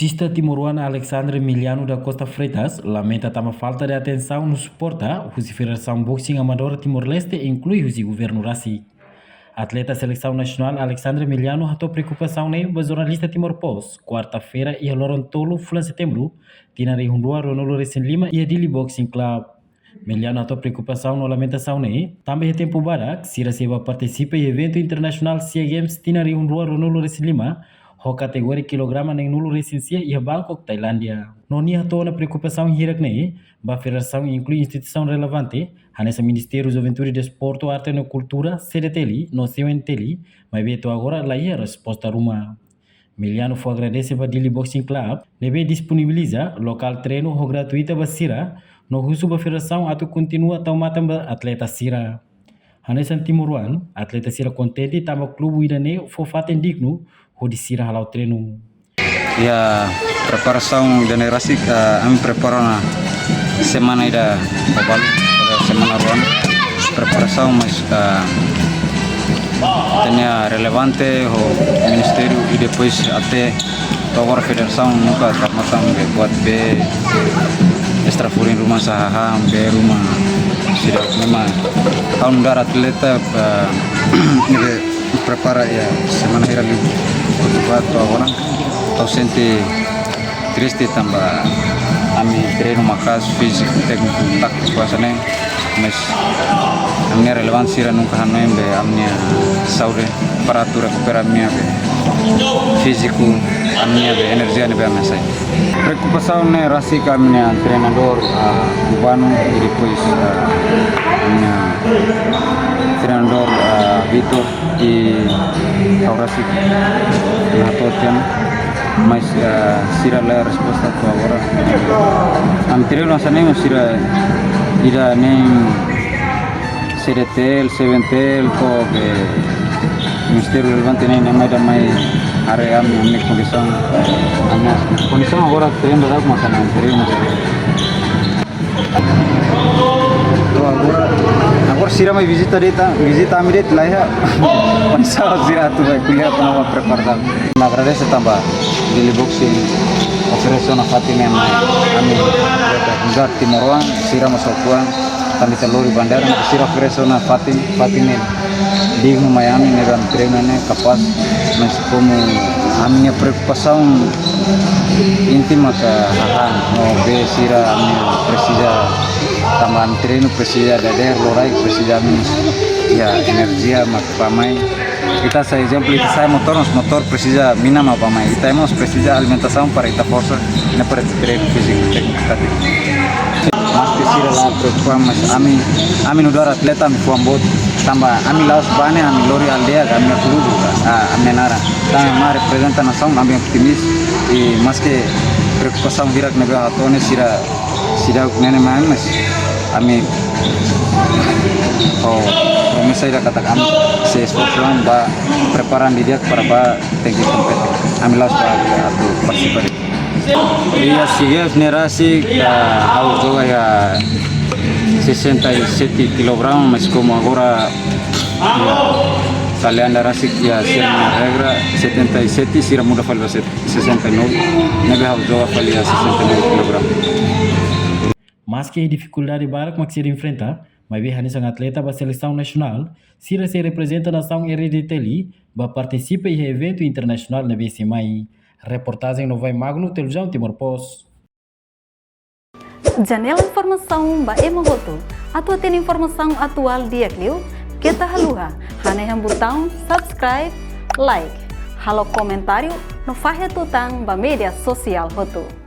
Boxista timoruano Alexandre Emiliano da Costa Freitas lamenta a falta de atenção no suporte à Federação Boxing Amadora Timor-Leste, inclui o governo Rassi. Atleta seleção nacional Alexandre Emiliano ratou preocupação na jornalista Timor Post, quarta-feira e a Lorontolo, de setembro, tinha reunido Ronaldo Recém Lima e a Dili Boxing Club. Emiliano ratou preocupação na lamentação também é tempo barak, se receba participa em evento internacional SEA Games, tinha reunido Ronaldo Recém Lima, a categoria quilograma nem nulo recensia e a Bangkok, Tailândia. Não tinha toda a preocupação hierarquia, a federação inclui instituição relevante, a nessa Ministério da Juventude e Desporto, Arte e Cultura, CDTLI, no seu enteli, mas veio agora lá a resposta ruma. Emiliano foi agradecer para Dili Boxing Club, deve disponibiliza local treino gratuito para Sira, no uso da federação até continua a tomar atleta Sira. Nessa Timoruan, atleta Sira contente, tama clube irane foi fato indigno, de Sira halau treino. Ya, preparação generasi kami preparam semana ida pada semana ruan preparação mas tinha relevante o ministério e depois até agora a federação nunca matang buat be extrafurin rumah saha be rumah sudah memang tahun dar atleta prepara ya semana ira buat orang tau sente triste tambah kami treino makas fisik teknik taktik kuasane mas amnya relevansi nunca hanoem be amnya saure aparatur recuperamia be fisiku amnya be energia be amnya preocupação ne rasi kamnya treinador cubano e depois amnya treinador Vitor e Aurasi na totem mas sira la resposta tu agora anterior nós nem sira ira nem CDTL, Seventel ko Ministério relevante nem mais da mais area minha condição agora treino da mas não treino agora sira mai visita amiret lá ya pensava sira tu vai kuliah para preparar na agradece tambah Dili Boxing oferece na Fatima ami lugar Timoruan sira masokuan kami telur bandara na sira oferece na Fatima digno Miami negan treino ne capaz mas como a minha preocupação íntima que no be sira ami precisa tambahan treino precisa dader lorai precisa ya energia pamai kita saya exemplo itu saya motor precisa mina pamai kita hemos precisa alimentação para kita força na para treino físico técnico tático mas precisa lá preocupar mas ami udara atleta mi fuambot tambah ami laos bane ami lori aldea kami clube ami nara tambah ma representa nação ami optimis e mas que preocupação virak nega atone sira nene mas ami promesa ida kata kami se esforçam ba preparan diri para ba tegi kompeten ami laos ba atau participar dia sigue generasi au joga ya 67 kg mas como agora kalian darasi ya sirna regra 77 sira muda falva 69 nebe au joga falia 69 kg. Mas que dificuldade barak que se enfrenta, mas bem a atleta da seleção nacional, se representa a nação RDTLI, vai participa em evento internacional na BCMI. Reportagem no Vai Magno, televisão Timor Post. Janela informação ba Emogoto. Atua tem informação atual dia Clio, kita haluha, haneham botão subscribe, like, halo comentário no faixa tutang ba media sosial hotu.